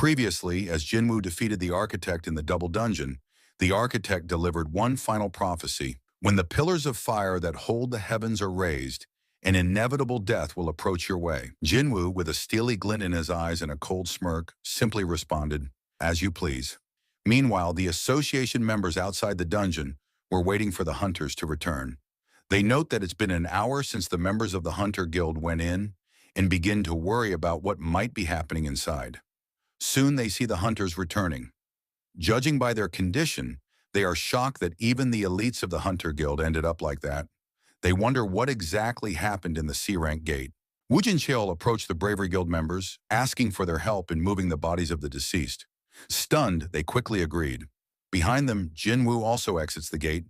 Previously, as Jinwoo defeated the architect in the double dungeon, the architect delivered one final prophecy. When the pillars of fire that hold the heavens are raised, an inevitable death will approach your way. Jinwoo, with a steely glint in his eyes and a cold smirk, simply responded, "As you please." Meanwhile, the association members outside the dungeon were waiting for the hunters to return. They note that it's been an hour since the members of the Hunter Guild went in and begin to worry about what might be happening inside. Soon they see the hunters returning. Judging by their condition, they are shocked that even the elites of the Hunter Guild ended up like that. They wonder what exactly happened in the C-rank gate. Wu Jincheol approached the Bravery Guild members, asking for their help in moving the bodies of the deceased. Stunned, they quickly agreed. Behind them, Jinwoo also exits the gate,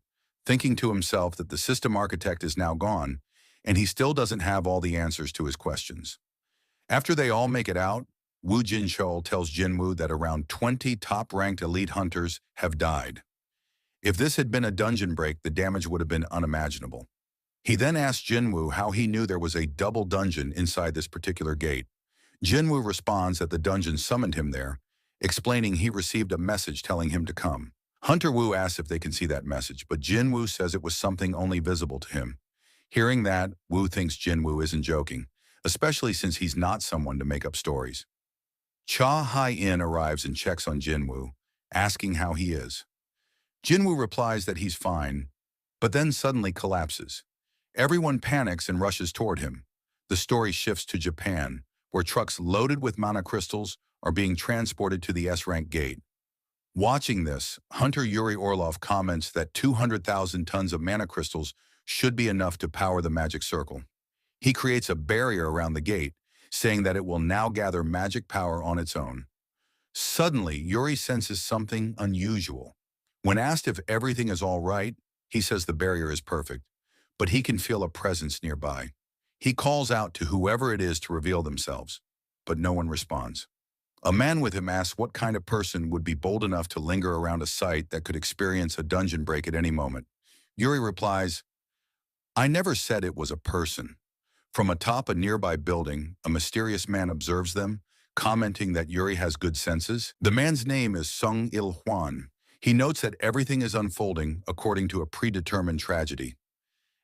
thinking to himself that the system architect is now gone, and he still doesn't have all the answers to his questions. After they all make it out, Wu Jincheol tells Jinwoo that around 20 top-ranked elite hunters have died. If this had been a dungeon break, the damage would have been unimaginable. He then asked Jinwoo how he knew there was a double dungeon inside this particular gate. Jinwoo responds that the dungeon summoned him there, explaining he received a message telling him to come. Hunter Wu asks if they can see that message, but Jinwoo says it was something only visible to him. Hearing that, Wu thinks Jinwoo isn't joking, especially since he's not someone to make up stories. Cha Hai-in arrives and checks on Jinwoo, asking how he is. Jinwoo replies that he's fine, but then suddenly collapses. Everyone panics and rushes toward him. The story shifts to Japan, where trucks loaded with mana crystals are being transported to the S-rank gate. Watching this, Hunter Yuri Orlov comments that 200,000 tons of mana crystals should be enough to power the magic circle. He creates a barrier around the gate, saying that it will now gather magic power on its own. Suddenly, Yuri senses something unusual. When asked if everything is all right, he says the barrier is perfect, but he can feel a presence nearby. He calls out to whoever it is to reveal themselves, but no one responds. A man with him asks what kind of person would be bold enough to linger around a site that could experience a dungeon break at any moment. Yuri replies, "I never said it was a person." From atop a nearby building, a mysterious man observes them, commenting that Yuri has good senses. The man's name is Sung Il Hwan. He notes that everything is unfolding according to a predetermined tragedy.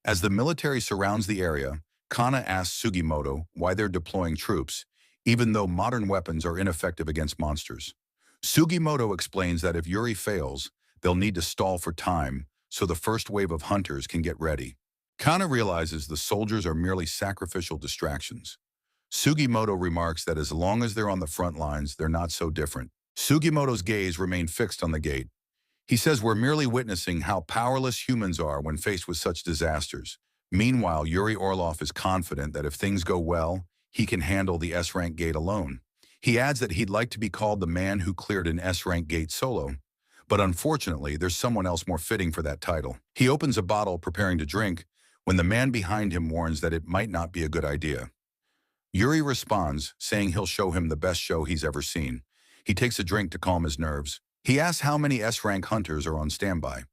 As the military surrounds the area, Kana asks Sugimoto why they're deploying troops, even though modern weapons are ineffective against monsters. Sugimoto explains that if Yuri fails, they'll need to stall for time so the first wave of hunters can get ready. Kana realizes the soldiers are merely sacrificial distractions. Sugimoto remarks that as long as they're on the front lines, they're not so different. Sugimoto's gaze remained fixed on the gate. He says we're merely witnessing how powerless humans are when faced with such disasters. Meanwhile, Yuri Orlov is confident that if things go well, he can handle the S-rank gate alone. He adds that he'd like to be called the man who cleared an S-rank gate solo, but unfortunately, there's someone else more fitting for that title. He opens a bottle preparing to drink when the man behind him warns that it might not be a good idea. Yuri responds, saying he'll show him the best show he's ever seen. He takes a drink to calm his nerves. He asks how many S-rank hunters are on standby.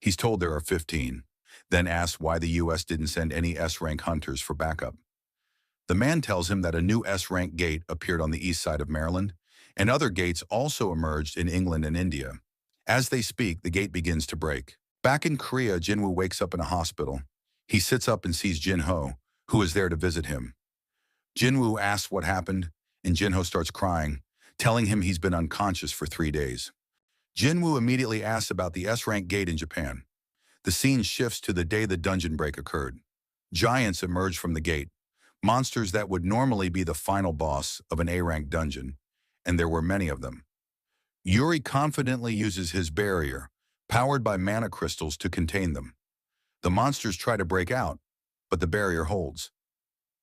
He's told there are 15, then asks why the US didn't send any S-rank hunters for backup. The man tells him that a new S-rank gate appeared on the east side of Maryland, and other gates also emerged in England and India. As they speak, the gate begins to break. Back in Korea, Jinwoo wakes up in a hospital. He sits up and sees Jinho, who is there to visit him. Jinwoo asks what happened, and Jinho starts crying, telling him he's been unconscious for 3 days. Jinwoo immediately asks about the S-rank gate in Japan. The scene shifts to the day the dungeon break occurred. Giants emerge from the gate, monsters that would normally be the final boss of an A-rank dungeon, and there were many of them. Yuri confidently uses his barrier, powered by mana crystals, to contain them. The monsters try to break out, but the barrier holds.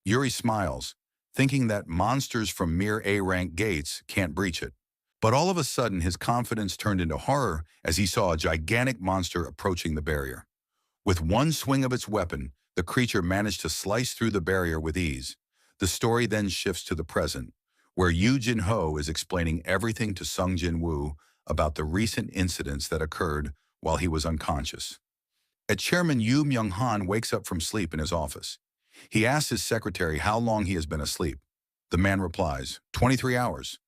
Yuri smiles, thinking that monsters from mere A-rank gates can't breach it. But all of a sudden, his confidence turned into horror as he saw a gigantic monster approaching the barrier. With one swing of its weapon, the creature managed to slice through the barrier with ease. The story then shifts to the present, where Yu Jinho is explaining everything to Sung Jinwoo about the recent incidents that occurred while he was unconscious. A Chairman Yu Myung-han wakes up from sleep in his office. He asks his secretary how long he has been asleep. The man replies, 23 hours.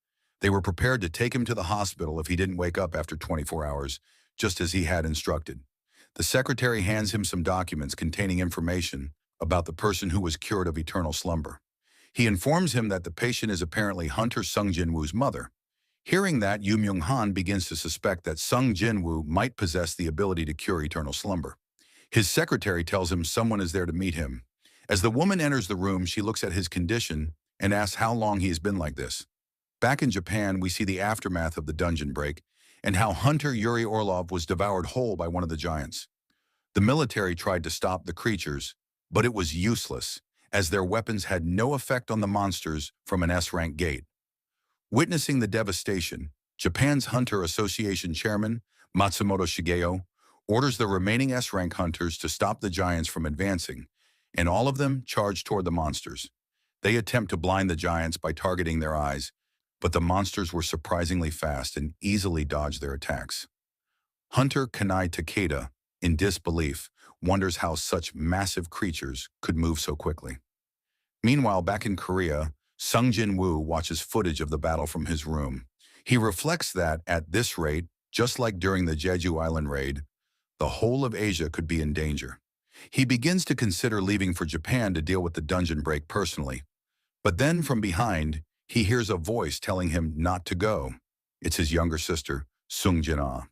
They were prepared to take him to the hospital if he didn't wake up after 24 hours, just as he had instructed. The secretary hands him some documents containing information about the person who was cured of eternal slumber. He informs him that the patient is apparently Hunter Sung Jin-woo's mother. Hearing that, Yu Myung-han begins to suspect that Sung Jin-woo might possess the ability to cure eternal slumber. His secretary tells him someone is there to meet him. As the woman enters the room, she looks at his condition and asks how long he has been like this. Back in Japan, we see the aftermath of the dungeon break and how Hunter Yuri Orlov was devoured whole by one of the giants. The military tried to stop the creatures, but it was useless, as their weapons had no effect on the monsters from an S-rank gate. Witnessing the devastation, Japan's Hunter Association chairman, Matsumoto Shigeo, orders the remaining S-rank hunters to stop the giants from advancing, and all of them charge toward the monsters. They attempt to blind the giants by targeting their eyes, but the monsters were surprisingly fast and easily dodged their attacks. Hunter Kanai Takeda, in disbelief, wonders how such massive creatures could move so quickly. Meanwhile, back in Korea, Sung Jin-woo watches footage of the battle from his room. He reflects that, at this rate, just like during the Jeju Island raid, the whole of Asia could be in danger. He begins to consider leaving for Japan to deal with the dungeon break personally. But then, from behind, he hears a voice telling him not to go. It's his younger sister, Sung Jin-ah.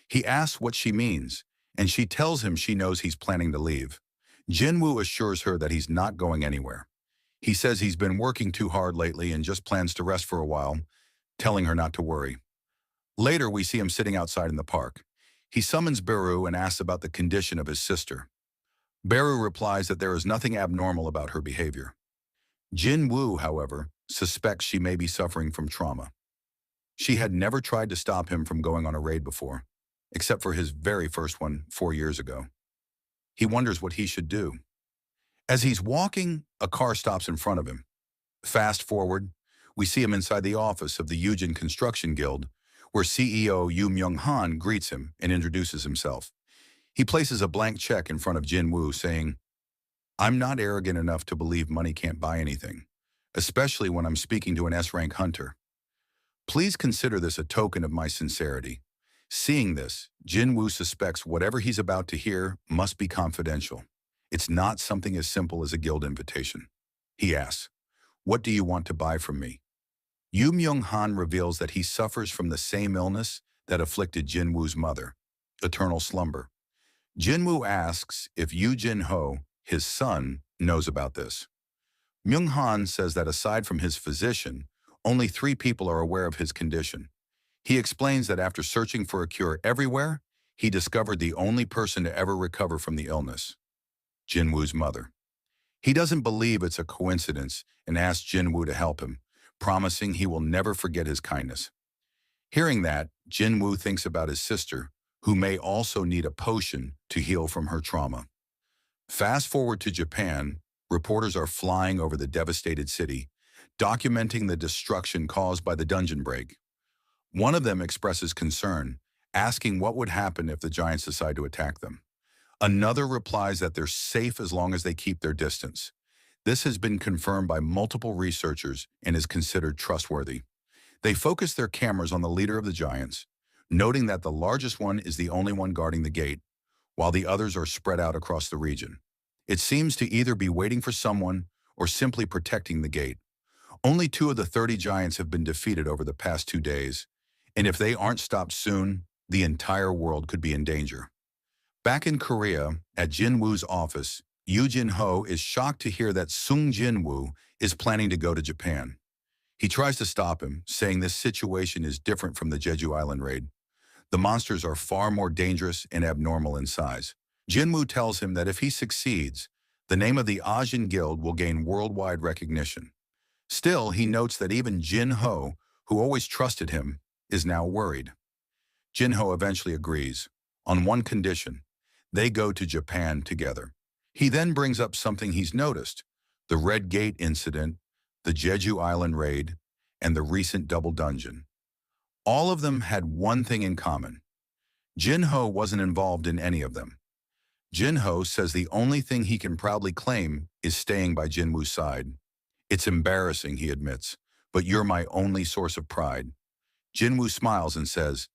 He asks what she means, and she tells him she knows he's planning to leave. Jin-woo assures her that he's not going anywhere. He says he's been working too hard lately and just plans to rest for a while, telling her not to worry. Later, we see him sitting outside in the park. He summons Beru and asks about the condition of his sister. Beru replies that there is nothing abnormal about her behavior. Jin-woo, however, suspects she may be suffering from trauma. She had never tried to stop him from going on a raid before, except for his very first one 4 years ago. He wonders what he should do. As he's walking, a car stops in front of him. Fast forward, we see him inside the office of the Yujin Construction Guild, where CEO Yu Myung-han greets him and introduces himself. He places a blank check in front of Jin-woo, saying, "I'm not arrogant enough to believe money can't buy anything, especially when I'm speaking to an S-rank hunter. Please consider this a token of my sincerity." Seeing this, Jin-woo suspects whatever he's about to hear must be confidential. It's not something as simple as a guild invitation. He asks, "What do you want to buy from me?" Yu Myung-han reveals that he suffers from the same illness that afflicted Jin-woo's mother, eternal slumber. Jin-woo asks if Yu Jin-ho, his son, knows about this. Myung-han says that aside from his physician, only 3 people are aware of his condition. He explains that after searching for a cure everywhere, he discovered the only person to ever recover from the illness, Jin-woo's mother. He doesn't believe it's a coincidence and asks Jin-woo to help him, promising he will never forget his kindness. Hearing that, Jin-woo thinks about his sister, who may also need a potion to heal from her trauma. Fast forward to Japan, reporters are flying over the devastated city, documenting the destruction caused by the dungeon break. One of them expresses concern, asking what would happen if the giants decide to attack them. Another replies that they're safe as long as they keep their distance. This has been confirmed by multiple researchers and is considered trustworthy. They focus their cameras on the leader of the giants, noting that the largest one is the only one guarding the gate, while the others are spread out across the region. It seems to either be waiting for someone or simply protecting the gate. Only 2 of the 30 giants have been defeated over the past 2 days, and if they aren't stopped soon, the entire world could be in danger. Back in Korea, at Jin-woo's office, Yu Jin-ho is shocked to hear that Sung Jin-woo is planning to go to Japan. He tries to stop him, saying this situation is different from the Jeju Island raid. The monsters are far more dangerous and abnormal in size. Jin-woo tells him that if he succeeds, the name of the Ajin Guild will gain worldwide recognition. Still, he notes that even Jin-ho, who always trusted him, is now worried. Jin-ho eventually agrees, on one condition: they go to Japan together. He then brings up something he's noticed: the Red Gate incident, the Jeju Island raid, and the recent double dungeon. All of them had one thing in common. Jin-ho wasn't involved in any of them. Jin-ho says the only thing he can proudly claim is staying by Jin-woo's side. It's embarrassing, he admits, but you're my only source of pride. Jinwoo smiles and says,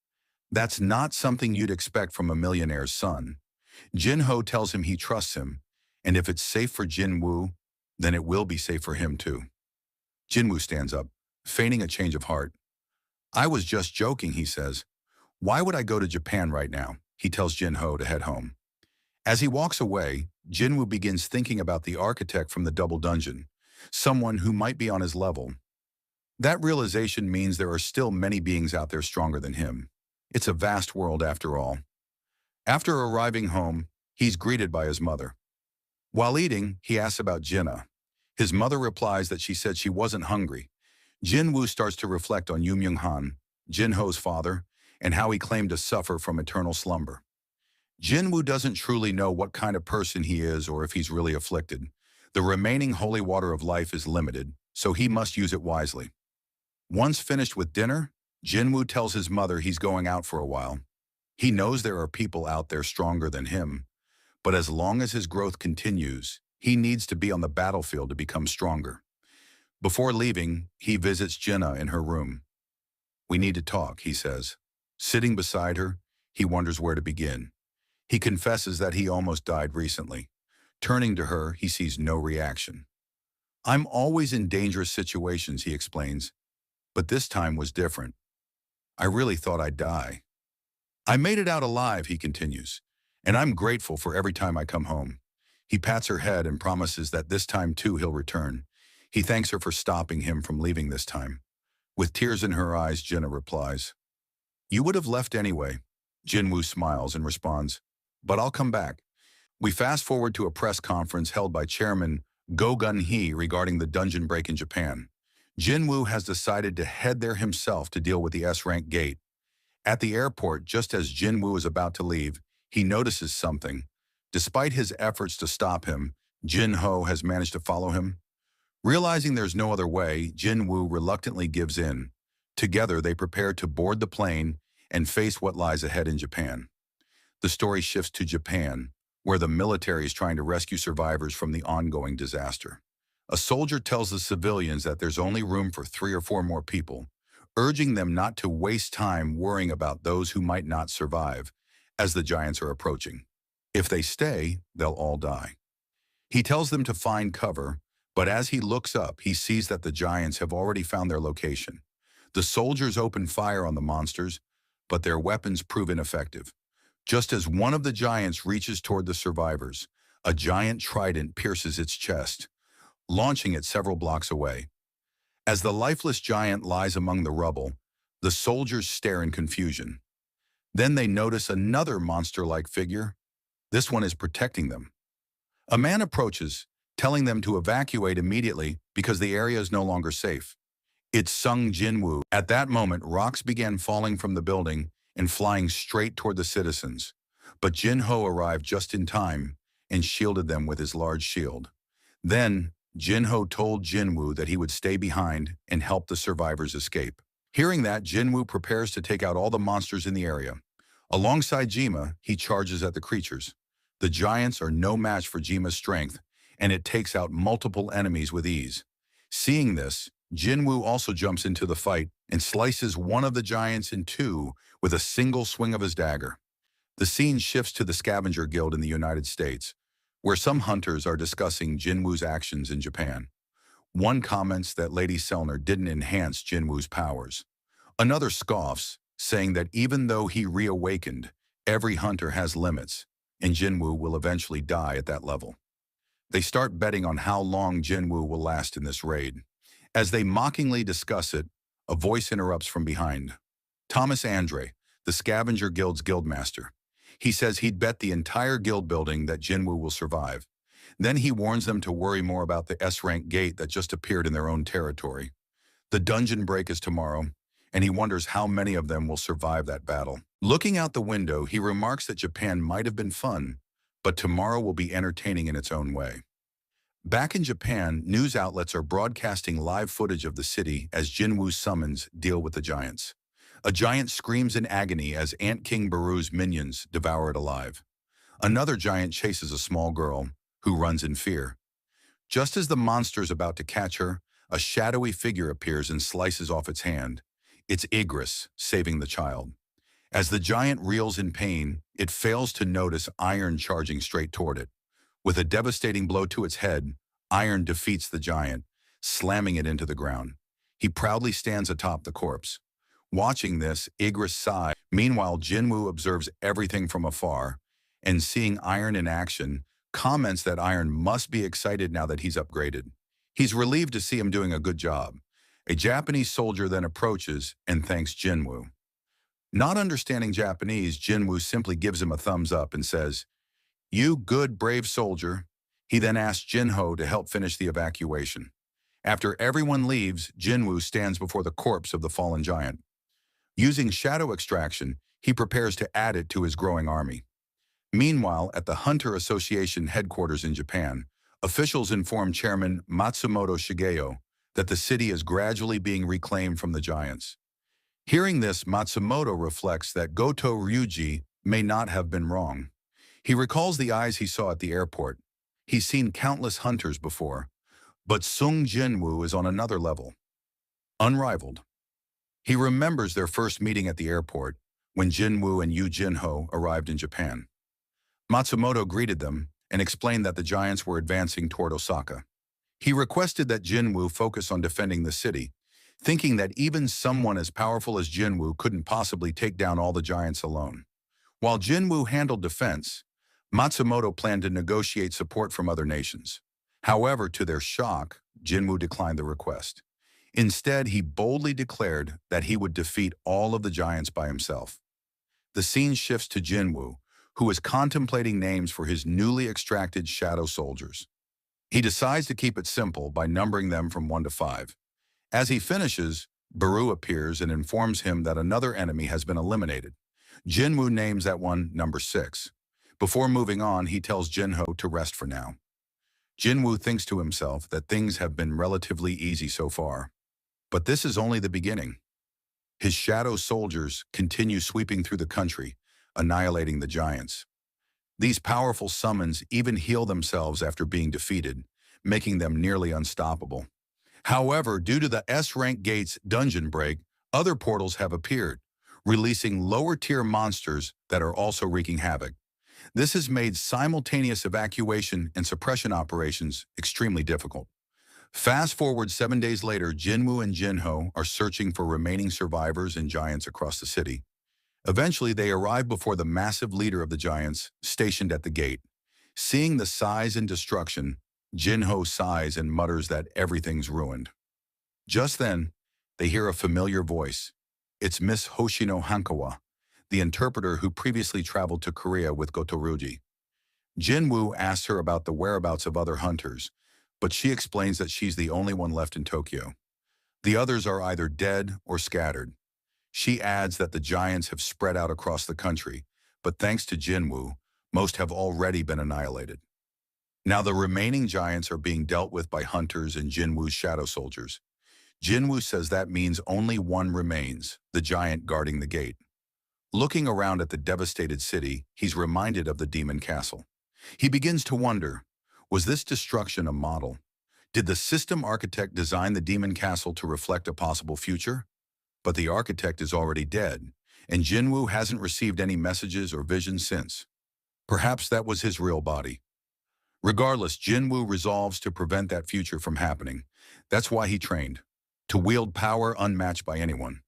that's not something you'd expect from a millionaire's son. Jinho tells him he trusts him, and if it's safe for Jinwoo, then it will be safe for him too. Jinwoo stands up, feigning a change of heart. I was just joking, he says. Why would I go to Japan right now? He tells Jinho to head home. As he walks away, Jinwoo begins thinking about the architect from the double dungeon, someone who might be on his level. That realization means there are still many beings out there stronger than him. It's a vast world after all. After arriving home, he's greeted by his mother. While eating, he asks about Jinna. His mother replies that she said she wasn't hungry. Jinwoo starts to reflect on Yoon Myung-han, Jinho's father, and how he claimed to suffer from eternal slumber. Jinwoo doesn't truly know what kind of person he is or if he's really afflicted. The remaining holy water of life is limited, so he must use it wisely. Once finished with dinner, Jinwoo tells his mother he's going out for a while. He knows there are people out there stronger than him, but as long as his growth continues, he needs to be on the battlefield to become stronger. Before leaving, he visits Jinna in her room. We need to talk, he says. Sitting beside her, he wonders where to begin. He confesses that he almost died recently. Turning to her, he sees no reaction. I'm always in dangerous situations, he explains, but this time was different. I really thought I'd die. I made it out alive, he continues, and I'm grateful for every time I come home. He pats her head and promises that this time too he'll return. He thanks her for stopping him from leaving this time. With tears in her eyes, Jinna replies, You would have left anyway. Jinwoo smiles and responds, But I'll come back. We fast forward to a press conference held by Chairman Go Gun-hee regarding the dungeon break in Japan. Jinwoo has decided to head there himself to deal with the S-rank gate. At the airport, just as Jinwoo is about to leave, he notices something. Despite his efforts to stop him, Jinho has managed to follow him. Realizing there's no other way, Jinwoo reluctantly gives in. Together, they prepare to board the plane and face what lies ahead in Japan. The story shifts to Japan, where the military is trying to rescue survivors from the ongoing disaster. A soldier tells the civilians that there's only room for 3 or 4 more people, urging them not to waste time worrying about those who might not survive, as the giants are approaching. If they stay, they'll all die. He tells them to find cover, but as he looks up, he sees that the giants have already found their location. The soldiers open fire on the monsters, but their weapons prove ineffective. Just as one of the giants reaches toward the survivors, a giant trident pierces its chest, launching it several blocks away. As the lifeless giant lies among the rubble, the soldiers stare in confusion. Then they notice another monster-like figure. This one is protecting them. A man approaches, telling them to evacuate immediately because the area is no longer safe. It's Sung Jinwoo. At that moment, rocks began falling from the building and flying straight toward the citizens. But Jinho arrived just in time and shielded them with his large shield. Then, Jinho told Jinwoo that he would stay behind and help the survivors escape. Hearing that, Jinwoo prepares to take out all the monsters in the area. Alongside Jima, he charges at the creatures. The giants are no match for Jima's strength, and it takes out multiple enemies with ease. Seeing this, Jinwoo also jumps into the fight and slices one of the giants in 2 with a single swing of his dagger. The scene shifts to the Scavenger Guild in the United States, where some hunters are discussing Jinwoo's actions in Japan. One comments that Lady Selner didn't enhance Jinwoo's powers. Another scoffs, saying that even though he reawakened, every hunter has limits, and Jinwoo will eventually die at that level. They start betting on how long Jinwoo will last in this raid. As they mockingly discuss it, a voice interrupts from behind. Thomas Andre, the Scavenger Guild's guildmaster. He says he'd bet the entire guild building that Jinwoo will survive. Then he warns them to worry more about the S-rank gate that just appeared in their own territory. The dungeon break is tomorrow, and he wonders how many of them will survive that battle. Looking out the window, he remarks that Japan might have been fun, but tomorrow will be entertaining in its own way. Back in Japan, news outlets are broadcasting live footage of the city as Jinwoo's summons deal with the giants. A giant screams in agony as Ant King Baru's minions devour it alive. Another giant chases a small girl, who runs in fear. Just as the monster's about to catch her, a shadowy figure appears and slices off its hand. It's Igris, saving the child. As the giant reels in pain, it fails to notice Iron charging straight toward it. With a devastating blow to its head, Iron defeats the giant, slamming it into the ground. He proudly stands atop the corpse. Watching this, Igris sighs. Meanwhile, Jinwoo observes everything from afar, and seeing Iron in action, comments that Iron must be excited now that he's upgraded. He's relieved to see him doing a good job. A Japanese soldier then approaches and thanks Jinwoo. Not understanding Japanese, Jinwoo simply gives him a thumbs up and says, "You good, brave soldier." He then asks Jinho to help finish the evacuation. After everyone leaves, Jinwoo stands before the corpse of the fallen giant. Using shadow extraction, he prepares to add it to his growing army. Meanwhile, at the Hunter Association headquarters in Japan, officials inform Chairman Matsumoto Shigeo that the city is gradually being reclaimed from the giants. Hearing this, Matsumoto reflects that Goto Ryuji may not have been wrong. He recalls the eyes he saw at the airport. He's seen countless hunters before, but Sung Jinwoo is on another level. Unrivaled. He remembers their first meeting at the airport when Jinwoo and Yu Jinho arrived in Japan. Matsumoto greeted them and explained that the giants were advancing toward Osaka. He requested that Jinwoo focus on defending the city, thinking that even someone as powerful as Jinwoo couldn't possibly take down all the giants alone. While Jinwoo handled defense, Matsumoto planned to negotiate support from other nations. However, to their shock, Jinwoo declined the request. Instead, he boldly declared that he would defeat all of the giants by himself. The scene shifts to Jinwoo, who is contemplating names for his newly extracted shadow soldiers. He decides to keep it simple by numbering them from 1 to 5. As he finishes, Baru appears and informs him that another enemy has been eliminated. Jinwoo names that one number 6. Before moving on, he tells Jinho to rest for now. Jinwoo thinks to himself that things have been relatively easy so far. But this is only the beginning. His shadow soldiers continue sweeping through the country, annihilating the giants. These powerful summons even heal themselves after being defeated, making them nearly unstoppable. However, due to the S-Rank Gates dungeon break, other portals have appeared, releasing lower-tier monsters that are also wreaking havoc. This has made simultaneous evacuation and suppression operations extremely difficult. Fast forward 7 days later, Jinwoo and Jinho are searching for remaining survivors and giants across the city. Eventually, they arrive before the massive leader of the giants, stationed at the gate. Seeing the size and destruction, Jinho sighs and mutters that everything's ruined. Just then, they hear a familiar voice. It's Miss Hoshino Hankawa, the interpreter who previously traveled to Korea with Gotoruji. Jinwoo asks her about the whereabouts of other hunters, but she explains that she's the only one left in Tokyo. The others are either dead or scattered. She adds that the giants have spread out across the country, but thanks to Jinwoo, most have already been annihilated. Now the remaining giants are being dealt with by hunters and Jinwoo's shadow soldiers. Jinwoo says that means only one remains, the giant guarding the gate. Looking around at the devastated city, he's reminded of the demon castle. He begins to wonder, was this destruction a model? Did the system architect design the demon castle to reflect a possible future? But the architect is already dead, and Jinwoo hasn't received any messages or visions since. Perhaps that was his real body. Regardless, Jinwoo resolves to prevent that future from happening. That's why he trained, to wield power unmatched by anyone.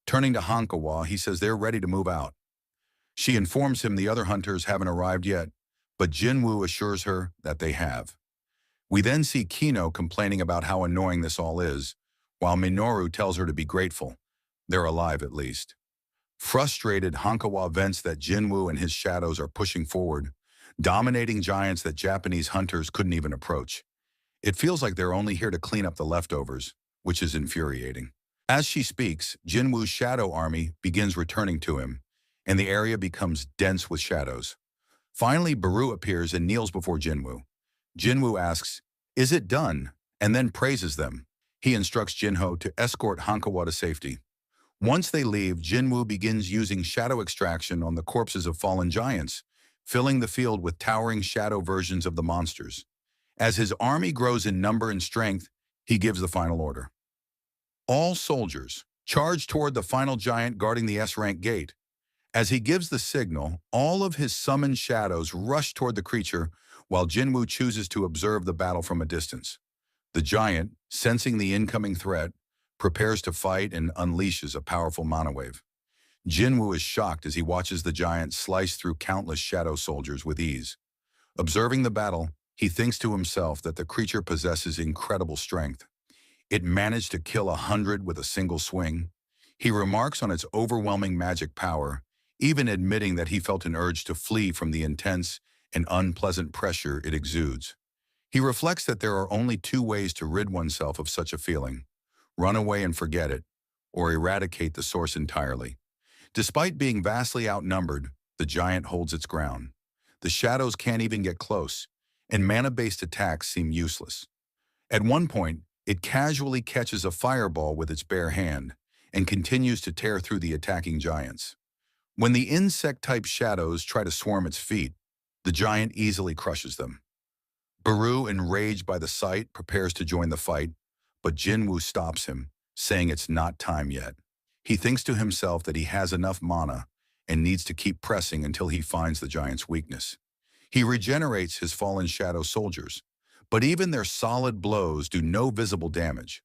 Turning to Hankawa, he says they're ready to move out. She informs him the other hunters haven't arrived yet, but Jinwoo assures her that they have. We then see Kino complaining about how annoying this all is, while Minoru tells her to be grateful. They're alive at least. Frustrated, Hankawa vents that Jinwoo and his shadows are pushing forward, dominating giants that Japanese hunters couldn't even approach. It feels like they're only here to clean up the leftovers, which is infuriating. As she speaks, Jinwoo's shadow army begins returning to him, and the area becomes dense with shadows. Finally, Baru appears and kneels before Jinwoo. Jinwoo asks, "Is it done?" and then praises them. He instructs Jinho to escort Hankawa to safety. Once they leave, Jinwoo begins using shadow extraction on the corpses of fallen giants, filling the field with towering shadow versions of the monsters. As his army grows in number and strength, He gives the final order. All soldiers, charge toward the final giant guarding the S-rank gate. As he gives the signal, all of his summoned shadows rush toward the creature, while Jinwoo chooses to observe the battle from a distance. The giant, sensing the incoming threat, prepares to fight and unleashes a powerful mana wave. Jinwoo is shocked as he watches the giant slice through countless shadow soldiers with ease. Observing the battle, he thinks to himself that the creature possesses incredible strength. It managed to kill 100 with a single swing. He remarks on its overwhelming magic power, even admitting that he felt an urge to flee from the intense and unpleasant pressure it exudes. He reflects that there are only two ways to rid oneself of such a feeling: run away and forget it, or eradicate the source entirely. Despite being vastly outnumbered, the giant holds its ground. The shadows can't even get close, and mana-based attacks seem useless. At one point, it casually catches a fireball with its bare hand and continues to tear through the attacking giants. When the insect-type shadows try to swarm its feet, the giant easily crushes them. Baru, enraged by the sight, prepares to join the fight, but Jinwoo stops him, saying it's not time yet. He thinks to himself that he has enough mana and needs to keep pressing until he finds the giant's weakness. He regenerates his fallen shadow soldiers, but even their solid blows do no visible damage.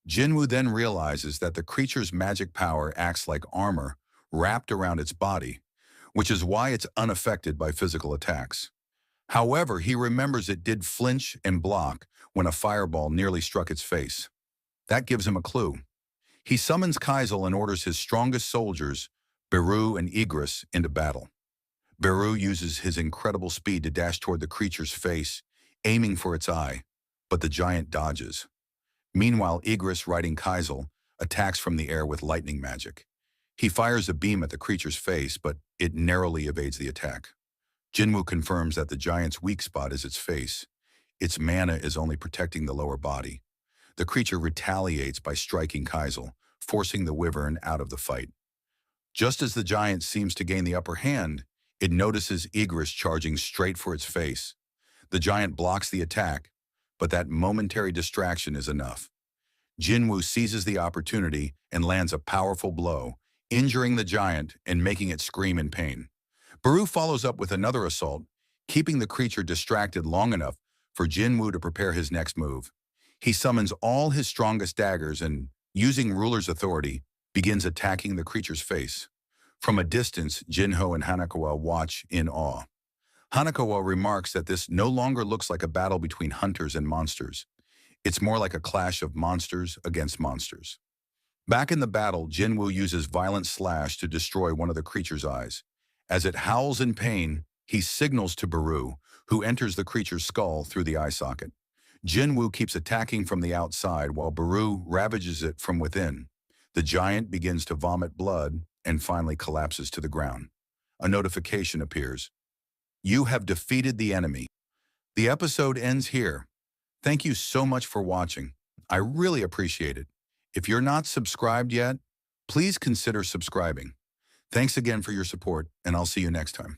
Jinwoo then realizes that the creature's magic power acts like armor wrapped around its body, which is why it's unaffected by physical attacks. However, he remembers it did flinch and block when a fireball nearly struck its face. That gives him a clue. He summons Kaisel and orders his strongest soldiers, Beru and Igris, into battle. Beru uses his incredible speed to dash toward the creature's face, aiming for its eye, but the giant dodges. Meanwhile, Igris, riding Kaisel, attacks from the air with lightning magic. He fires a beam at the creature's face, but it narrowly evades the attack. Jinwoo confirms that the giant's weak spot is its face. Its mana is only protecting the lower body. The creature retaliates by striking Kaisel, forcing the wyvern out of the fight. Just as the giant seems to gain the upper hand, it notices Igris charging straight for its face. The giant blocks the attack, but that momentary distraction is enough. Jinwoo seizes the opportunity and lands a powerful blow, injuring the giant and making it scream in pain. Baru follows up with another assault, keeping the creature distracted long enough for Jinwoo to prepare his next move. He summons all his strongest daggers and, using Ruler's authority, begins attacking the creature's face. From a distance, Jinho and Hanakawa watch in awe. Hanakawa remarks that this no longer looks like a battle between hunters and monsters. It's more like a clash of monsters against monsters. Back in the battle, Jinwoo uses Violent Slash to destroy one of the creature's eyes. As it howls in pain, he signals to Baru, who enters the creature's skull through the eye socket. Jinwoo keeps attacking from the outside while Baru ravages it from within. The giant begins to vomit blood and finally collapses to the ground. A notification appears. You have defeated the enemy. The episode ends here. Thank you so much for watching. I really appreciate it. If you're not subscribed yet, please consider subscribing. Thanks again for your support, and I'll see you next time.